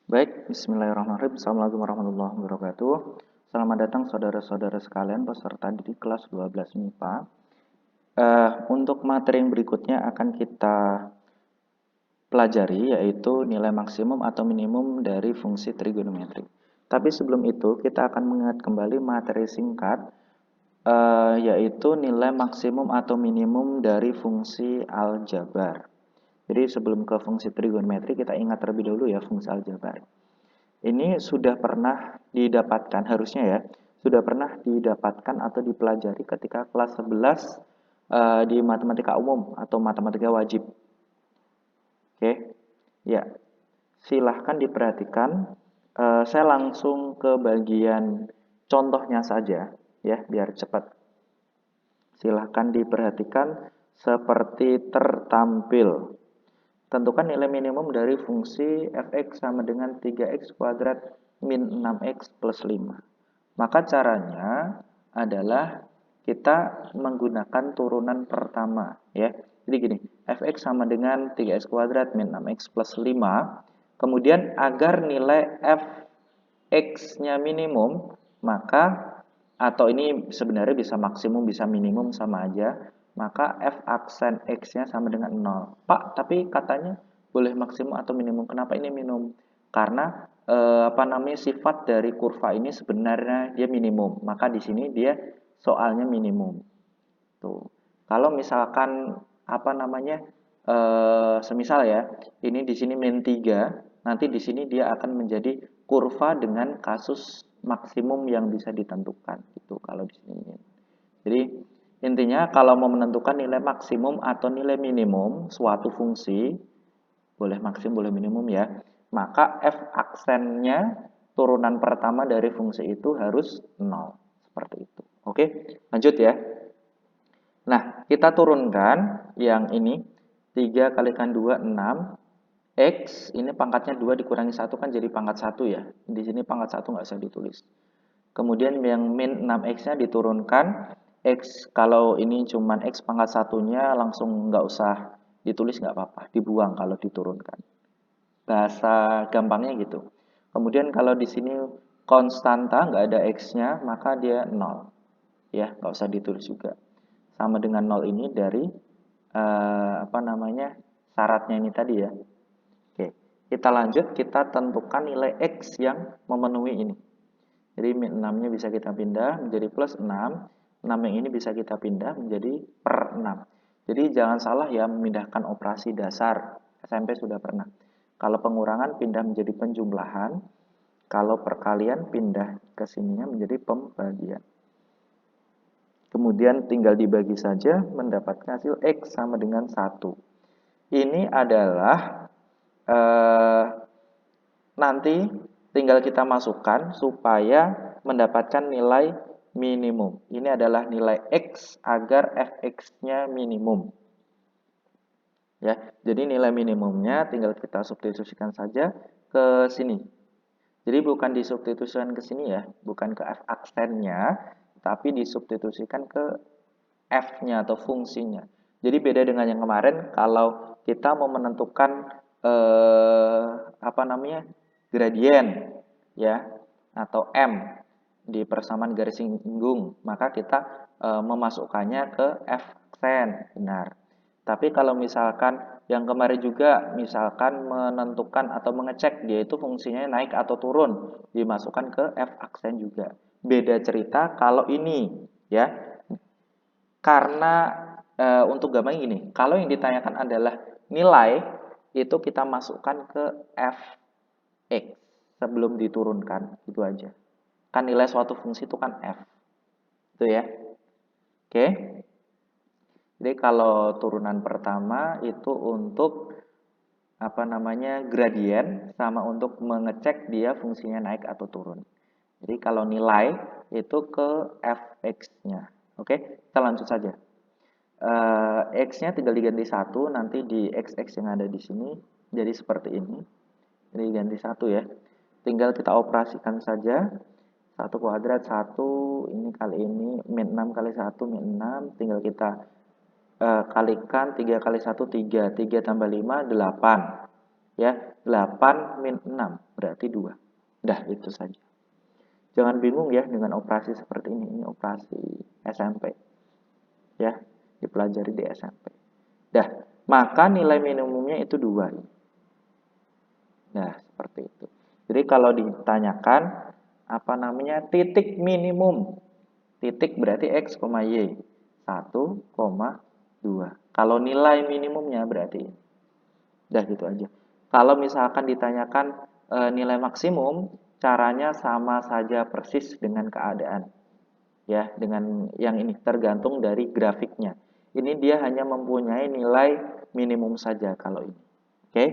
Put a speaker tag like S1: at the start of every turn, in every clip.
S1: Baik, bismillahirrahmanirrahim. Assalamualaikum warahmatullahi wabarakatuh. Selamat datang saudara-saudara sekalian peserta didik kelas 12 MIPA. Untuk materi yang berikutnya akan kita pelajari yaitu nilai maksimum atau minimum dari fungsi trigonometri. Tapi sebelum itu kita akan mengingat kembali materi singkat yaitu nilai maksimum atau minimum dari fungsi aljabar. Jadi sebelum ke fungsi trigonometri kita ingat terlebih dahulu ya fungsi aljabar. Ini sudah pernah didapatkan harusnya ya, sudah pernah didapatkan atau dipelajari ketika kelas 11 di matematika umum atau matematika wajib. Oke. Ya. Silahkan diperhatikan. Saya langsung ke bagian contohnya saja ya, biar cepat. Silahkan diperhatikan seperti tertampil. Tentukan nilai minimum dari fungsi f(x) sama dengan 3x kuadrat min 6x plus 5. Maka caranya adalah kita menggunakan turunan pertama ya. Jadi gini, f(x) sama dengan 3x kuadrat min 6x plus 5. Kemudian agar nilai f(x)-nya minimum, maka atau ini sebenarnya bisa maksimum bisa minimum sama aja, maka f aksen x-nya sama dengan 0. Pak, tapi katanya boleh maksimum atau minimum. Kenapa ini minimum? Karena sifat dari kurva ini sebenarnya dia minimum. Maka di sini dia soalnya minimum. Tuh. Kalau misalkan semisal ya, ini di sini min 3, nanti di sini dia akan menjadi kurva dengan kasus maksimum yang bisa ditentukan gitu kalau di sini. Jadi intinya kalau mau menentukan nilai maksimum atau nilai minimum suatu fungsi, boleh maksimum boleh minimum ya, maka f aksennya turunan pertama dari fungsi itu harus 0. Seperti itu. Oke, lanjut ya. Nah, kita turunkan yang ini 3 kalikan 2, 6. X ini pangkatnya 2 dikurangi 1 kan jadi pangkat 1 ya. Di sini pangkat 1 nggak usah ditulis. Kemudian yang min 6x-nya diturunkan. X kalau ini cuman X pangkat satunya langsung nggak usah ditulis nggak apa-apa. Dibuang kalau diturunkan. Bahasa gampangnya gitu. Kemudian kalau di sini konstanta nggak ada X-nya maka dia 0. Ya, nggak usah ditulis juga. Sama dengan 0 ini dari syaratnya ini tadi ya. Oke, kita lanjut, kita tentukan nilai X yang memenuhi ini. Jadi min 6-nya bisa kita pindah menjadi plus 6. 6 yang ini bisa kita pindah menjadi per 6. Jadi jangan salah ya memindahkan operasi dasar. SMP sudah pernah. Kalau pengurangan pindah menjadi penjumlahan. Kalau perkalian pindah ke sininya menjadi pembagian. Kemudian tinggal dibagi saja mendapatkan hasil X sama dengan 1. Ini adalah nanti tinggal kita masukkan supaya mendapatkan nilai minimum. Ini adalah nilai X agar fx-nya minimum. Ya, jadi nilai minimumnya tinggal kita substitusikan saja ke sini. Jadi bukan disubstitusikan ke sini ya, bukan ke f aksennya, tapi disubstitusikan ke f-nya atau fungsinya. Jadi beda dengan yang kemarin, kalau kita mau menentukan gradien ya atau m di persamaan garis singgung, maka kita memasukkannya ke f aksen, benar. Tapi kalau misalkan yang kemarin juga misalkan menentukan atau mengecek dia itu fungsinya naik atau turun, dimasukkan ke f aksen juga. Beda cerita kalau ini ya. Karena untuk gampang gini, kalau yang ditanyakan adalah nilai itu kita masukkan ke f(x) sebelum diturunkan, itu aja. Kan nilai suatu fungsi itu kan f. Itu ya. Oke. Jadi kalau turunan pertama itu untuk gradien sama untuk mengecek dia fungsinya naik atau turun. Jadi kalau nilai itu ke fx-nya. Oke, kita lanjut saja. X-nya tinggal diganti 1, nanti di x yang ada di sini jadi seperti ini. Jadi ganti 1 ya. Tinggal kita operasikan saja. 1 kuadrat 1, ini kali ini min 6 kali 1 min 6, tinggal kita kalikan 3 kali 1 3, 3 tambah 5 8. Ya, 8 min 6 berarti 2. Dah, itu saja. Jangan bingung ya dengan operasi seperti ini operasi SMP. Ya, dipelajari di SMP. Dah, maka nilai minimumnya itu 2. Nah, seperti itu. Jadi kalau ditanyakan apa namanya titik minimum. Titik berarti X, Y. 1,2. Kalau nilai minimumnya berarti ini. Udah gitu aja. Kalau misalkan ditanyakan nilai maksimum, caranya sama saja persis dengan keadaan. Ya, dengan yang ini tergantung dari grafiknya. Ini dia hanya mempunyai nilai minimum saja kalau ini. Oke?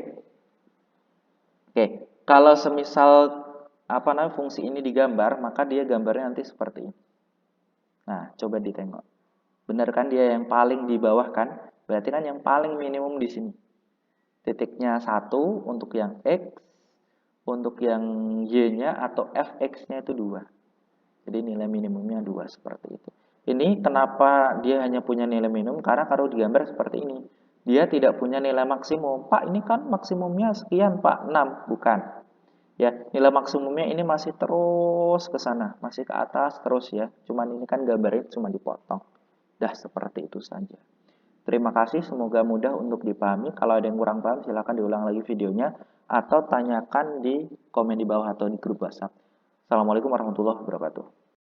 S1: Oke. Kalau semisal apa namanya fungsi ini digambar, maka dia gambarnya nanti seperti ini. Nah, coba ditengok. Benar kan dia yang paling di bawah kan? Berarti kan yang paling minimum di sini. Titiknya 1 untuk yang X, untuk yang Y-nya atau Fx-nya itu 2. Jadi nilai minimumnya 2 seperti itu. Ini kenapa dia hanya punya nilai minimum? Karena kalau digambar seperti ini. Dia tidak punya nilai maksimum. Pak, ini kan maksimumnya sekian, Pak. 6, bukan. Ya, nilai maksimumnya ini masih terus ke sana, masih ke atas terus ya. Cuman ini kan gambarnya cuma dipotong. Dah seperti itu saja. Terima kasih, semoga mudah untuk dipahami. Kalau ada yang kurang paham, silahkan diulang lagi videonya atau tanyakan di komen di bawah atau di grup WhatsApp. Assalamualaikum warahmatullahi wabarakatuh.